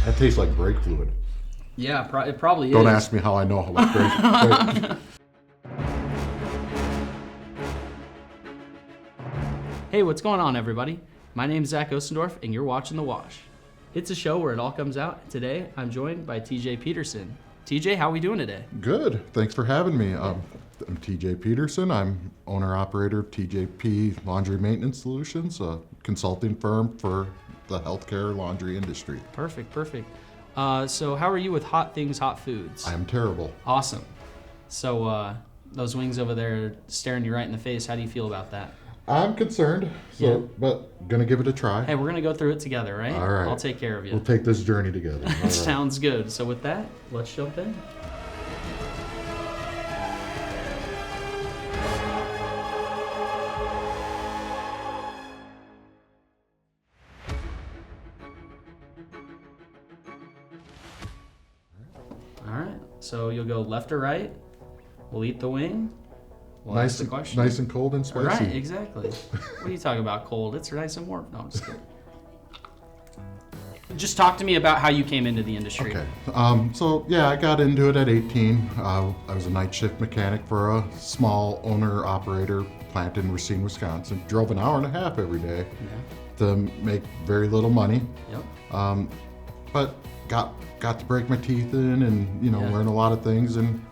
That tastes like brake fluid. Yeah, it probably is. Don't ask me how I know how much brake. Hey, what's going on, everybody? My name's Zach Ostendorf, and you're watching The Wash. It's a show where it all comes out. Today, I'm joined by TJ Peterson. TJ, how are we doing today? Good. Thanks for having me. I'm TJ Peterson. I'm owner-operator of TJP Laundry Maintenance Solutions, a consulting firm for the healthcare laundry industry. Perfect. So how are you with hot things, hot foods? I'm terrible. Awesome. So those wings over there staring you right in the face, how do you feel about that? I'm concerned, but gonna give it a try. Hey, we're gonna go through it together, right? All right. I'll take care of you. We'll take this journey together. All right. Sounds good. So with that, let's jump in. All right. So you'll go left or right. We'll eat the wing. We'll ask the question. Nice and cold and spicy. Right, exactly. What are you talking about, cold? It's nice and warm. No, I'm just kidding. Just talk to me about how you came into the industry. Okay. I got into it at 18. I was a night shift mechanic for a small owner-operator plant in Racine, Wisconsin. Drove an hour and a half every day to make very little money. Yep. But got to break my teeth in and learn a lot of things and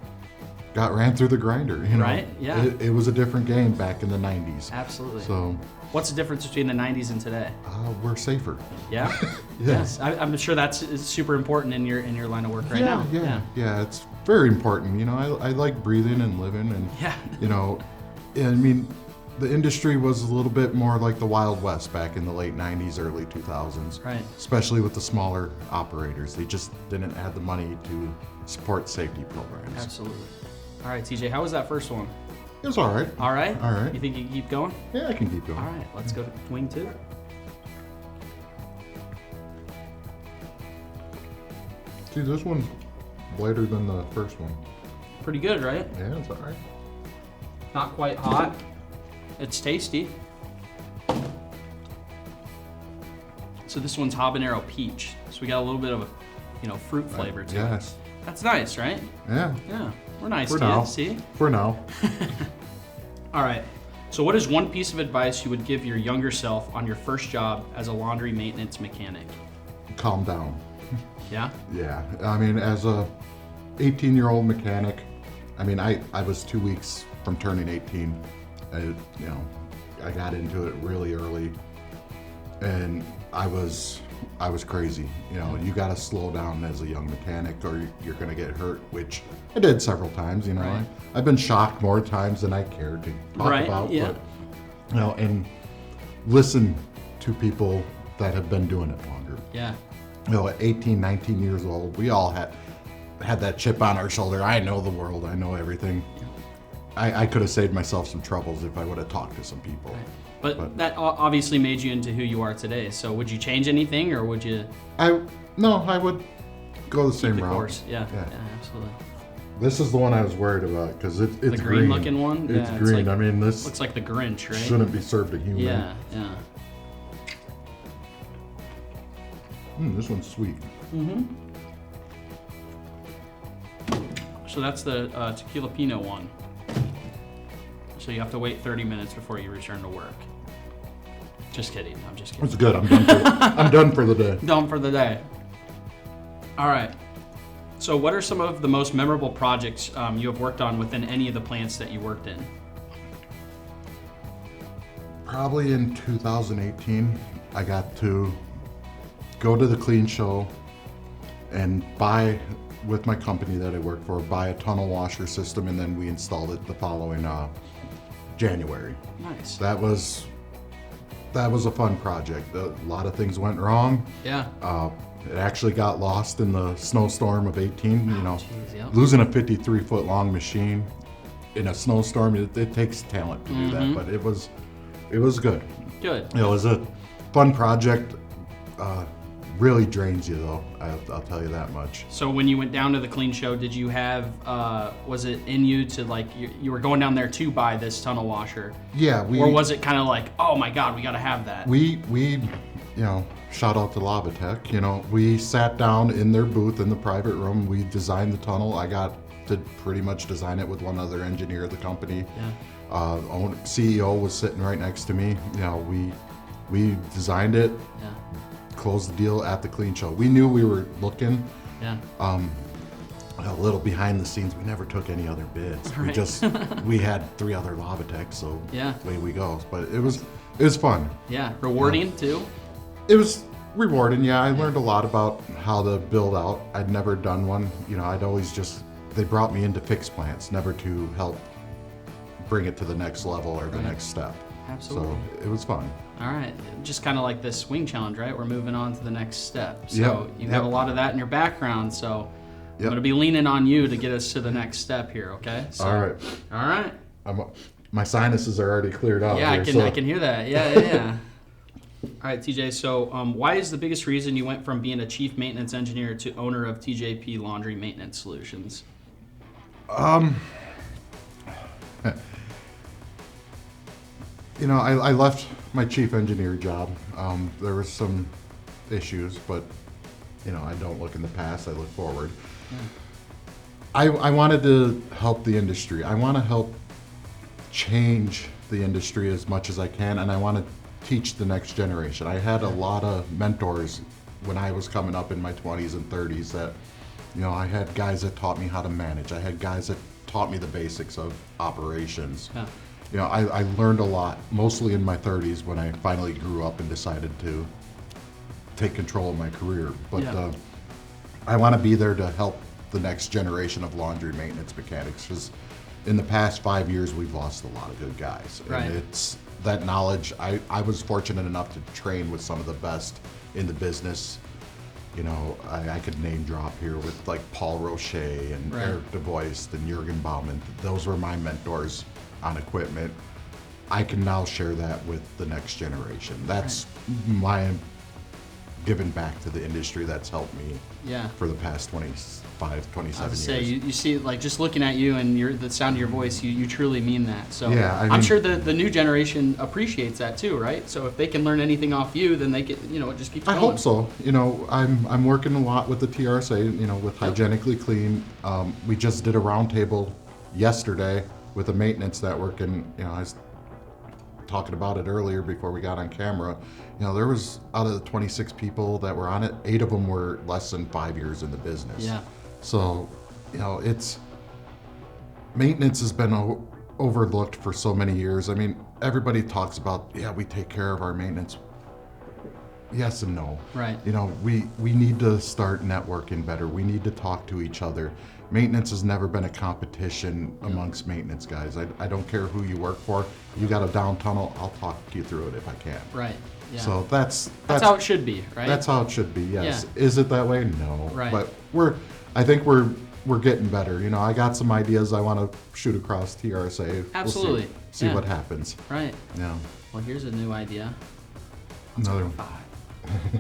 ran through the grinder. Right. Yeah. It was a different game back in the 90s. Absolutely. So. What's the difference between the 90s and today? We're safer. Yeah. Yes. I'm sure that's super important in your line of work right now. Yeah. It's very important. I like breathing and living, and I mean, the industry was a little bit more like the Wild West back in the late 90s, early 2000s. Right. Especially with the smaller operators, they just didn't have the money to support safety programs. Absolutely. All right, TJ, how was that first one? It was all right. All right? All right. You think you can keep going? Yeah, I can keep going. All right, let's go to wing 2. See, this one's lighter than the first one. Pretty good, right? Yeah, it's all right. Not quite hot. It's tasty. So this one's habanero peach. So we got a little bit of a, fruit flavor to it. Yes. That's nice, right? Yeah. Yeah. We're nice For to now. you, see? For now. All right. So what is one piece of advice you would give your younger self on your first job as a laundry maintenance mechanic? Calm down. Yeah? Yeah. I mean, as a 18-year-old mechanic, I was 2 weeks from turning 18. I got into it really early, and I was crazy. You got to slow down as a young mechanic, or you're going to get hurt, which I did several times. Right. I've been shocked more times than I cared to talk about. Yeah. But, and listen to people that have been doing it longer. Yeah. At 18, 19 years old, we all had that chip on our shoulder. I know the world. I know everything. I could have saved myself some troubles if I would have talked to some people. Right. But that obviously made you into who you are today. So would you change anything, or would you? I would go the same route. Course. Yeah, absolutely. This is the one I was worried about because it's the green looking one. It's green. This looks like the Grinch, right? Shouldn't be served to human. Yeah. This one's sweet. Mm-hmm. So that's the tequila Pinot one. So you have to wait 30 minutes before you return to work. Just kidding. I'm just kidding. It's good. I'm done for the day. Done for the day. All right. So what are some of the most memorable projects you have worked on within any of the plants that you worked in? Probably in 2018, I got to go to the Clean Show and with my company that I work for, buy a tunnel washer system, and then we installed it the following January. Nice. That was a fun project. A lot of things went wrong. Yeah. It actually got lost in the snowstorm of 18. Geez, yep. Losing a 53-foot long machine in a snowstorm, it takes talent to do that, but it was good. Good. It was a fun project. Really drains you though, I'll tell you that much. So when you went down to the Clean Show, did you have, was it in you to you were going down there to buy this tunnel washer? Yeah. Or was it kind of like, oh my God, we gotta have that? We shout out to Lavatech. We sat down in their booth in the private room. We designed the tunnel. I got to pretty much design it with one other engineer of the company. Yeah. CEO was sitting right next to me. We designed it. Yeah. Closed the deal at the clean show. We knew we were looking. Yeah. A little behind the scenes, we never took any other bids. Right. We had 3 other Lavatechs, so yeah, away we go. But it was fun. Yeah, rewarding too. It was rewarding. Yeah, I learned a lot about how to build out. I'd never done one. I'd always they brought me in to fix plants, never to help bring it to the next level or the next step. Absolutely. So it was fun. All right, just kind of like this swing challenge, right? We're moving on to the next step. So Yep. you have a lot of that in your background, so I'm going to be leaning on you to get us to the next step here, okay? So, All right. All right. My sinuses are already cleared out. Yeah, here, I can hear that. Yeah. All right, TJ. So, why is the biggest reason you went from being a chief maintenance engineer to owner of TJP Laundry Maintenance Solutions? I left my chief engineer job. There was some issues, but I don't look in the past. I look forward. Yeah. I wanted to help the industry. I want to help change the industry as much as I can, and I want to teach the next generation. I had a lot of mentors when I was coming up in my 20s and 30s that, I had guys that taught me how to manage. I had guys that taught me the basics of operations. Yeah. I learned a lot, mostly in my 30s when I finally grew up and decided to take control of my career. But I want to be there to help the next generation of laundry maintenance mechanics, because in the past 5 years we've lost a lot of good guys. Right. And it's that knowledge. I was fortunate enough to train with some of the best in the business. I could name drop here with like Paul Roche and Eric DeVoist and Jurgen Baumann. Those were my mentors on equipment. I can now share that with the next generation. That's my giving back to the industry that's helped me for the past 27 I would years. say, you see, like, just looking at you and the sound of your voice, you truly mean that. So Yeah, I'm sure the new generation appreciates that too, right? So if they can learn anything off you, then they can, it just keeps I going. hope so. I'm working a lot with the TRSA, with Hygienically Clean. We just did a roundtable yesterday with the maintenance network, and I was talking about it earlier before we got on camera. There was, out of the 26 people that were on it, 8 of them were less than 5 years in the business. Yeah. So, it's maintenance has been overlooked for so many years. I mean, everybody talks about, we take care of our maintenance. Yes and no. Right. We need to start networking better. We need to talk to each other. Maintenance has never been a competition amongst maintenance guys. I don't care who you work for. You got a down tunnel, I'll talk you through it if I can. Right. Yeah. So that's how it should be, right? That's how it should be. Yes. Yeah. Is it that way? No. Right. But I think we're getting better. I got some ideas I want to shoot across TRSA. Absolutely. We'll see what happens. Right. Yeah. Well, here's a new idea. Another 5.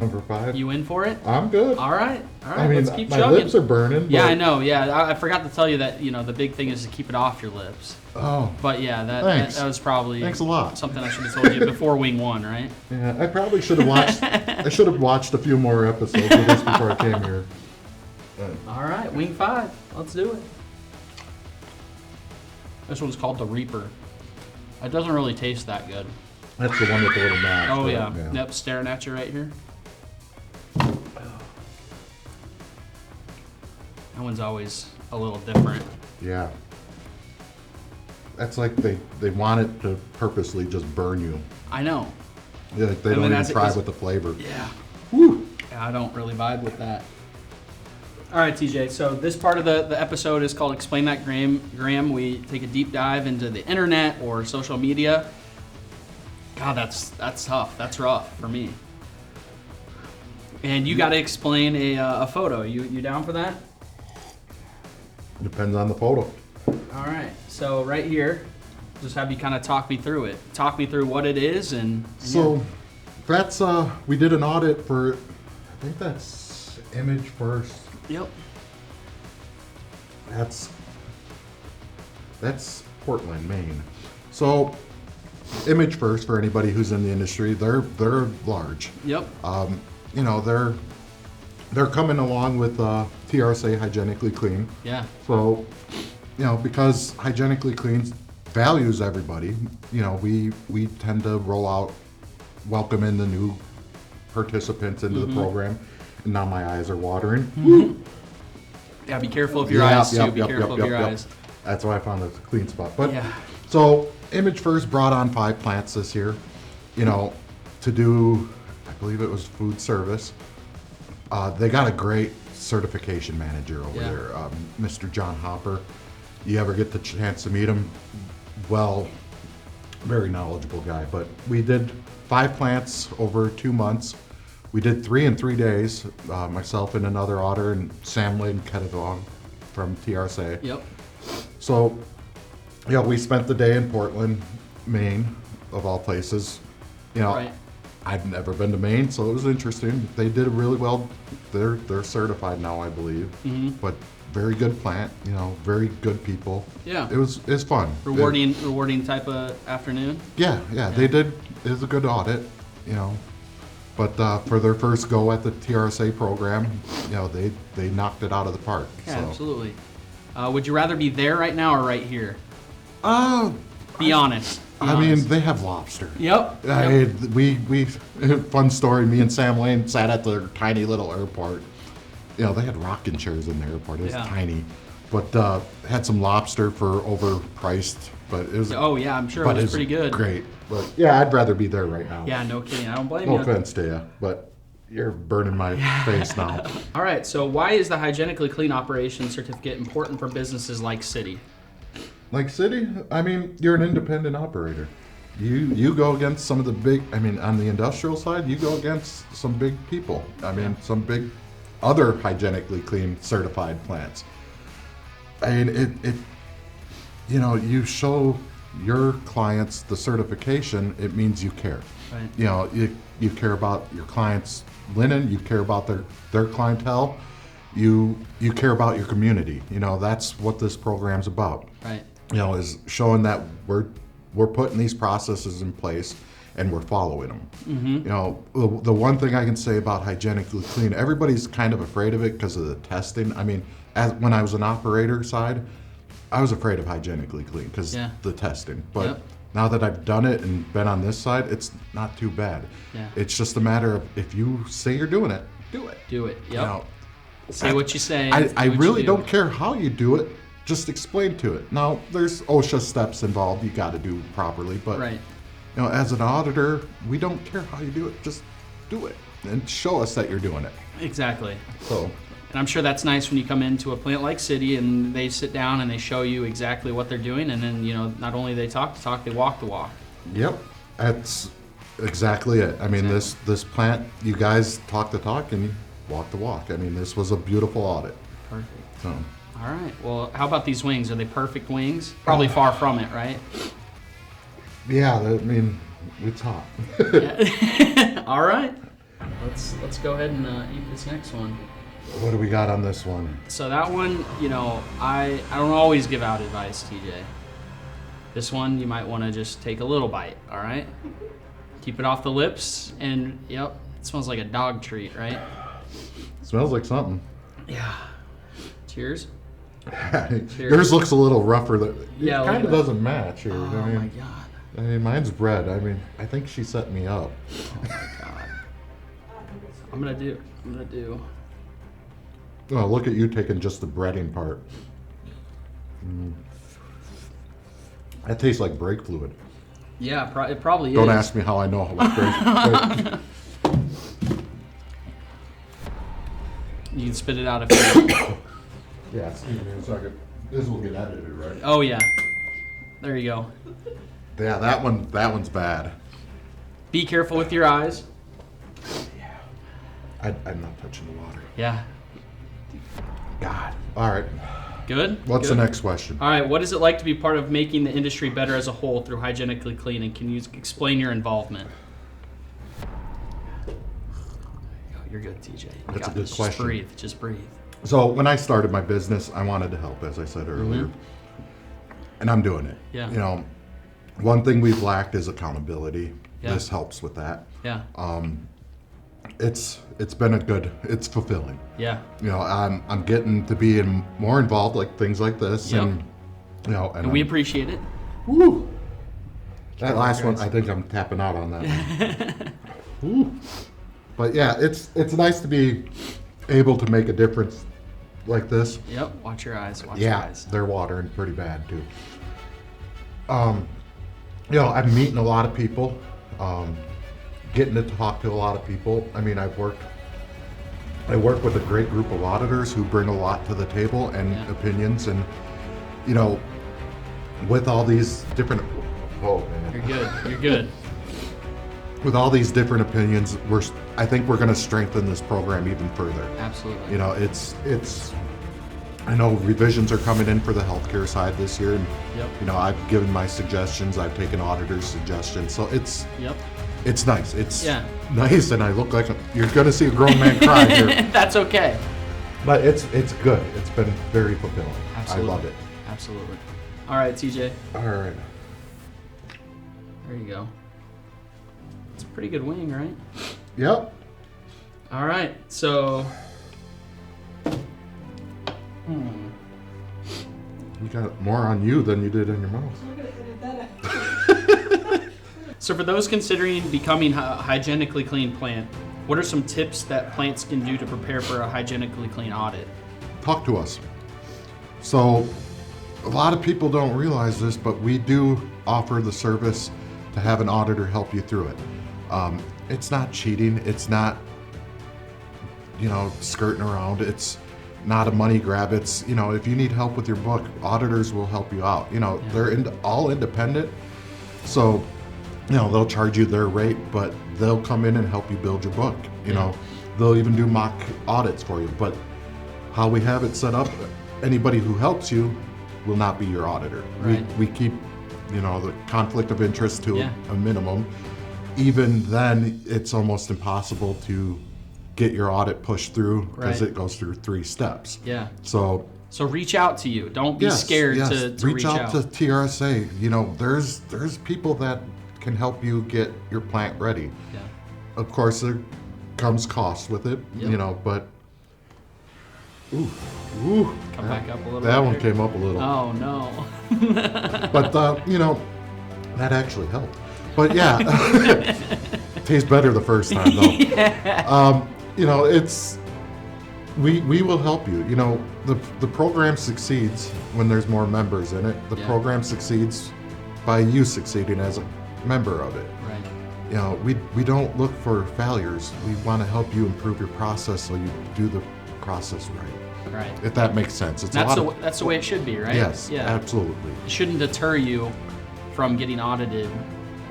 number 5. You in for it? I'm good. All right. I mean, let's keep my chugging. lips are burning. Yeah, but- I know. Yeah, I forgot to tell you that. The big thing is to keep it off your lips. Oh. But yeah, that Thanks. was probably Thanks a lot. something I should have told you before Wing 1, right? Yeah, I probably should have watched. I should have watched a few more episodes of this before I came here. All right, Wing 5. Let's do it. This one's called the Reaper. It doesn't really taste that good. That's the one with the little mash. Oh right? yeah. Yep, staring at you right here. That one's always a little different. Yeah. That's like they want it to purposely just burn you. I know. Yeah, like they I don't mean, even try it's- with the flavor. Yeah. Woo! Yeah, I don't really vibe with that. All right, TJ. So this part of the episode is called Explain That Graham. We take a deep dive into the internet or social media. God, that's tough. That's rough for me. And you got to explain a photo. You down for that? Depends on the photo. All right. So right here, just have you kind of talk me through it. Talk me through what it is and So that's we did an audit for, I think that's Image First. Yep. That's Portland, Maine. So Image First, for anybody who's in the industry, they're large. Yep. You know, they're coming along with TRSA Hygienically Clean. Yeah. So, you know, because Hygienically Clean values everybody, you know, we tend to roll out, welcome in the new participants into the program. And now my eyes are watering. Yeah, be careful of your eyes too. Be careful of your eyes. That's why I found a clean spot. But Yeah. so Image First brought on 5 plants this year, you know, to do, I believe it was food service. They got a great certification manager over Yeah. there, Mr. John Hopper. You ever get the chance to meet him? Well, very knowledgeable guy. But we did 5 plants over 2 months. We did 3 in 3 days. Myself and another auditor, and Sam Lynn Kedavong from TRSA. Yep. So, you know, we spent the day in Portland, Maine, of all places. You know, Right. I've never been to Maine, so it was interesting. They did really well. They're certified now, I believe. But very good plant. You know, very good people. Yeah. It's fun. Rewarding type of afternoon. Yeah. They did. It was a good audit. You know. But for their first go at the TRSA program, you know, they knocked it out of the park. Yeah, so. absolutely. Would you rather be there right now or right here? Be honest. Be I honest. mean, they have lobster. Yep. We fun story. Me and Sam Lane sat at their tiny little airport. You know, they had rocking chairs in the airport. It was Yeah. tiny, but had some lobster for overpriced. But it was. Oh yeah, I'm sure but it was it's pretty good. Great. But yeah, I'd rather be there right now. Yeah, no kidding. I don't blame No you. offense to you, but you're burning my face now. All right. So why is the Hygienically Clean Operation Certificate important for businesses like City? Like City, I mean, you're an independent operator. You go against some of the big. I mean, on the industrial side, you go against some big people. I mean, some big other hygienically clean certified plants. I mean, it you know, you show your clients the certification, it means you care. Right. You know, you care about your clients' linen, you care about their clientele, you care about your community. You know, that's what this program's about. Right. You know, is showing that we're putting these processes in place and we're following them. You know, the one thing I can say about Hygienically Clean, everybody's kind of afraid of it because of the testing. I mean, when I was an operator side, I was afraid of Hygienically Clean because the testing. But Yep. now that I've done it and been on this side, it's not too bad. Yeah. It's just a matter of if you say you're doing it, do it. Do it. Yep. You know, Say what you say. I do what you really do. don't care how you do it. Just explain to it. Now, there's OSHA steps involved you got to do properly, but Right. you know, as an auditor, we don't care how you do it. Just do it and show us that you're doing it. Exactly. So, And I'm sure that's nice when you come into a plant like City and they sit down and they show you exactly what they're doing, and then, you know, not only they talk the talk, they walk the walk. yep, that's exactly it. I mean, this plant, you guys talk the talk and you walk the walk. I mean, this was a beautiful audit. Perfect. So, All right. Well, how about these wings? Are they perfect wings? Probably far from it, right? yeah, I mean, it's hot. All right. Let's go ahead and eat this next one. What do we got on this one? So that one, you know, I don't always give out advice, TJ. This one, you might want to just take a little bite, all right? Keep it off the lips, and yep, it smells like a dog treat, right? Smells like something. Yeah. Cheers. Yours looks a little rougher. Yeah, It look kind at of that. doesn't match here. Oh I mean, my god. I mean, mine's bread. I mean, I think she set me up. Oh my god. I'm gonna do. Oh, look at you taking just the breading part. That tastes like brake fluid. Yeah, it probably Don't is. ask me how I know what brake. You can spit it out if you want. Yeah, excuse me a second. This will get edited, right? Oh yeah. There you go. Yeah, that one's bad. Be careful with your eyes. I'm not touching the water. Yeah. God. All right. Good? What's Good. the next question? All right, what is it like to be part of making the industry better as a whole through Hygienically Clean, and can you explain your involvement? You're good, TJ. You That's got a good this. question. Just breathe. So when I started my business, I wanted to help, as I said earlier, and I'm doing it. Yeah. You know, One thing we've lacked is accountability. Yeah. This helps with that. Yeah. It's fulfilling. Yeah. I'm getting to be more involved, like things like this, Yep. and And we appreciate it. woo. That last one, I think I'm tapping out on that one. Woo. But yeah, it's nice to be able to make a difference like this. Yep. Watch your eyes. Watch your Yeah, eyes. they're watering pretty bad too. I'm meeting a lot of people, getting to talk to a lot of people. I mean, I work with a great group of auditors who bring a lot to the table and Yeah. opinions, and with all these different. Oh man. You're good. You're good. With all these different opinions, I think we're going to strengthen this program even further. Absolutely. It's. I know revisions are coming in for the healthcare side this year, and Yep. I've given my suggestions. I've taken auditors' suggestions, so it's nice. It's Yeah. nice, and I look like you're going to see a grown man cry here, That's okay. but it's good. It's been very fulfilling. Absolutely. I love it. Absolutely. All right, TJ. All right. There you go. It's a pretty good wing, right? Yep. All right. So. You got more on you than you did in your mouth. So for those considering becoming a hygienically clean plant, what are some tips that plants can do to prepare for a hygienically clean audit? Talk to us. So, a lot of people don't realize this, but we do offer the service to have an auditor help you through it. It's not cheating. It's not, skirting around. It's not a money grab. It's, if you need help with your book, auditors will help you out. They're all independent. So, they'll charge you their rate, but they'll come in and help you build your book. They'll even do mock audits for you. But how we have it set up, anybody who helps you will not be your auditor. Right. We keep, the conflict of interest to Yeah. a minimum. Even then, it's almost impossible to get your audit pushed through because Right. it goes through 3 steps. Yeah. So reach out to you. Don't be yes, scared yes. to reach out to TRSA. There's people that can help you get your plant ready. Yeah. Of course, there comes cost with it, Yep. but ooh, Come back up a little that bit one here. came up a little. Oh no. But that actually helped. But yeah, tastes better the first time though. Yeah. It's we will help you. The program succeeds when there's more members in it. The Yeah. program succeeds by you succeeding as a member of it. Right. We don't look for failures. We want to help you improve your process so you do the process right. Right. If that makes sense. It's That's the way it should be, right? Yes, Yeah. absolutely. It shouldn't deter you from getting audited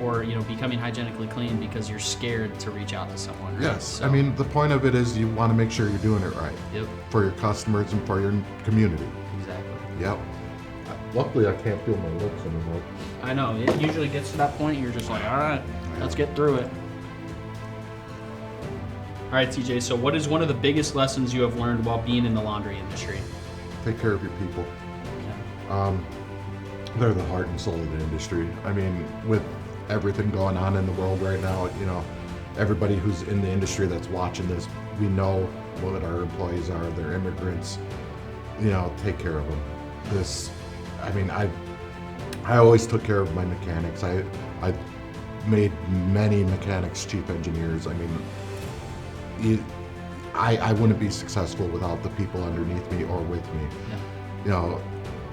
or becoming hygienically clean because you're scared to reach out to someone. Right? Yes. So, I mean, the point of it is you want to make sure you're doing it right Yep. for your customers and for your community. Exactly. Yep. Luckily, I can't feel my lips anymore. I know. It usually gets to that point. You're just like, all right, let's get through it. All right, TJ. So, what is one of the biggest lessons you have learned while being in the laundry industry? Take care of your people. They're the heart and soul of the industry. I mean, with everything going on in the world right now, everybody who's in the industry that's watching this, we know what our employees are. They're immigrants. Take care of them. I always took care of my mechanics. I made many mechanics chief engineers. I mean, I wouldn't be successful without the people underneath me or with me. Yeah.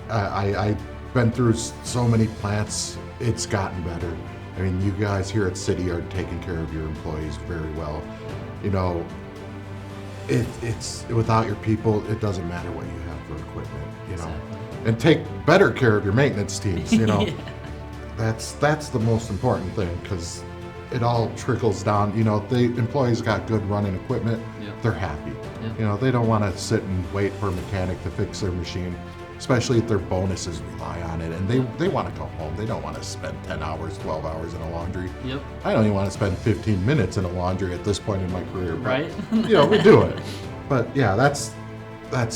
I've been through so many plants. It's gotten better. I mean, you guys here at City are taking care of your employees very well. It's without your people, it doesn't matter what you have for equipment. Exactly. And take better care of your maintenance teams. Yeah. That's the most important thing because it all trickles down. The employees got good running equipment. Yep. They're happy. Yep. They don't want to sit and wait for a mechanic to fix their machine, especially if their bonuses rely on it. And they want to go home. They don't want to spend 10 hours, 12 hours in a laundry. Yep. I don't even want to spend 15 minutes in a laundry at this point in my career. But, Right. we do it. But yeah, that's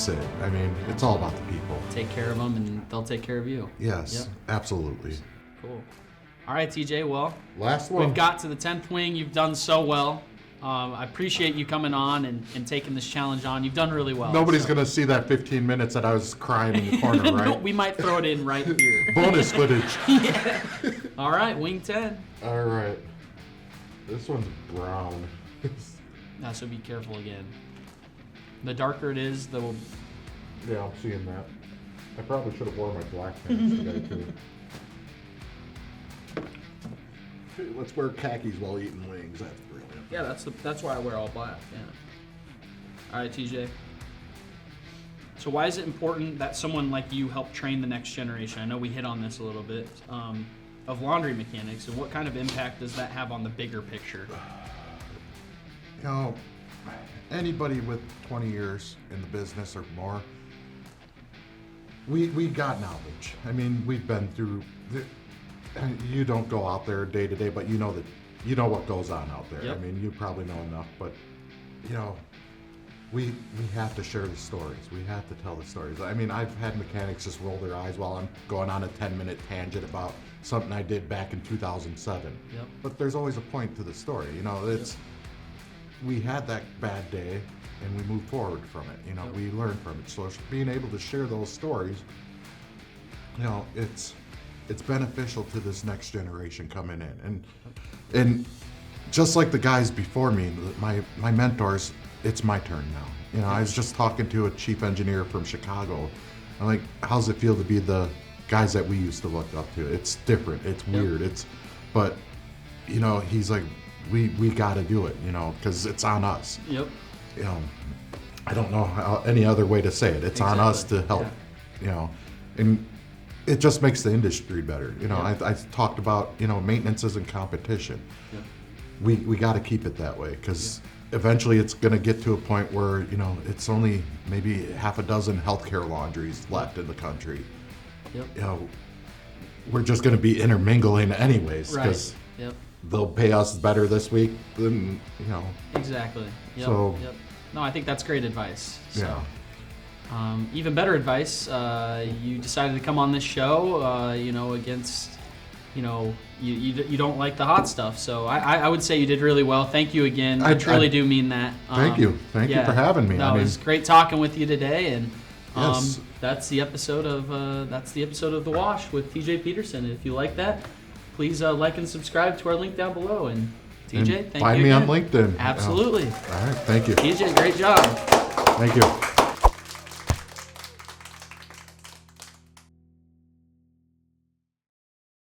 it. I mean, it's all about the people. Take care of them, and they'll take care of you. Yes, Yep. absolutely. Cool. All right, TJ. Well, Last one. we've got to the 10th wing. You've done so well. I appreciate you coming on and taking this challenge on. You've done really well. Nobody's going to see that 15 minutes that I was crying in the corner, right? No, we might throw it in right here. Bonus footage. Yeah. All right, wing 10. All right. This one's brown. Now, so be careful again. The darker it is, the Yeah, I'm seeing that. I probably should have worn my black pants today, too. Let's wear khakis while eating wings. That's brilliant. yeah. That's why I wear all black. Yeah. All right, TJ. So why is it important that someone like you help train the next generation? I know we hit on this a little bit of laundry mechanics, and what kind of impact does that have on the bigger picture? You know, anybody with 20 years in the business or more, we got knowledge. I mean, we've been through. You don't go out there day to day, but you know what goes on out there. Yep. I mean, you probably know enough, but you know, we have to share the stories. We have to tell the stories. I mean, I've had mechanics just roll their eyes while I'm going on a 10-minute tangent about something I did back in 2007. Yep. But there's always a point to the story. You know, it's we had that bad day and we moved forward from it. You know, Yep. we learned from it. So being able to share those stories, you know, it's beneficial to this next generation coming in. And just like the guys before me, my mentors, it's my turn now. You know, I was just talking to a chief engineer from Chicago. I'm like, how's it feel to be the guys that we used to look up to? It's different. It's weird. But you know, he's like, we got to do it, you know, because it's on us. Yep. You know, I don't know any other way to say it. It's on us to help, you know, and it just makes the industry better. You know, I talked about, you know, maintenance isn't competition. Yep. We got to keep it that way because eventually it's going to get to a point where, you know, it's only maybe half a dozen healthcare laundries left in the country. Yep. You know, we're just going to be intermingling anyways because Yep. they'll pay us better this week than, you know. Exactly. Yep. So- Yep. No, I think that's great advice. So. Yeah. Even better advice, you decided to come on this show, you know, against, you know, you don't like the hot stuff. So I would say you did really well. Thank you again. I truly do mean that. Thank you. Thank you for having me. No, it was great talking with you today. And Yes. that's the episode of The Wash with TJ Peterson. If you like that, please like and subscribe to our link down below. And TJ, And thank you. find me on again. LinkedIn. Absolutely. All right. Thank you. TJ, great job. Thank you.